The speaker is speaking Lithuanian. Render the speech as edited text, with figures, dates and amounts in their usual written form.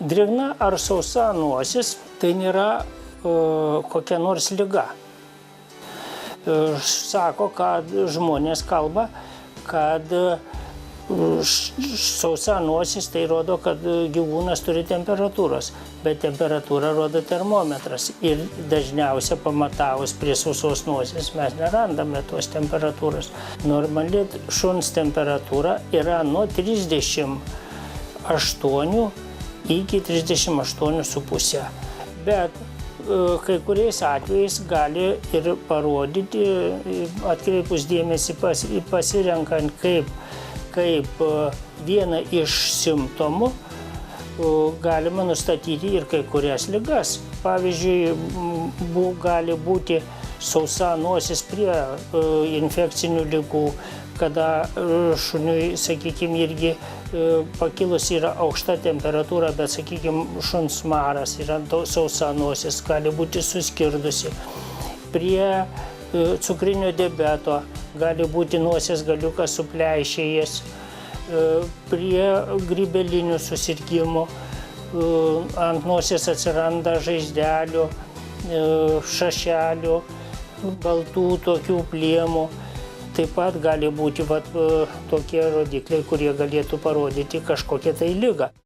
Drėgna ar sausa nosis tai nėra kokia nors liga. Sako, kad žmonės kalba, kad sausa nosis tai rodo, kad gyvūnas turi temperatūros, bet temperatūrą rodo termometras. Ir dažniausia pamatavus prie sausos nosies mes nerandame tos temperatūros. Normali šuns temperatūra yra nuo 38 iki 38,5. Bet kai kuriais atvejais gali ir parodyti, atkreipus dėmesį pasirenkant kaip vieną iš simptomų, galima nustatyti ir kai kurias ligas. Pavyzdžiui, gali būti sausa nosis prie infekcinių ligų, kada šuniui, sakykime, irgi pakilus yra aukšta temperatūra, bet, sakykime, šuns maras yra sausa nosis, gali būti suskirdusi. Prie cukrinio diabeto gali būti nosies galiukas supleišėjęs, prie grybelinių susirgimų ant nosies atsiranda žaizdelių, šašelių, baltų tokių plėmų. Taip pat gali būti tokie rodikliai, kurie galėtų parodyti kažkokią tai ligą.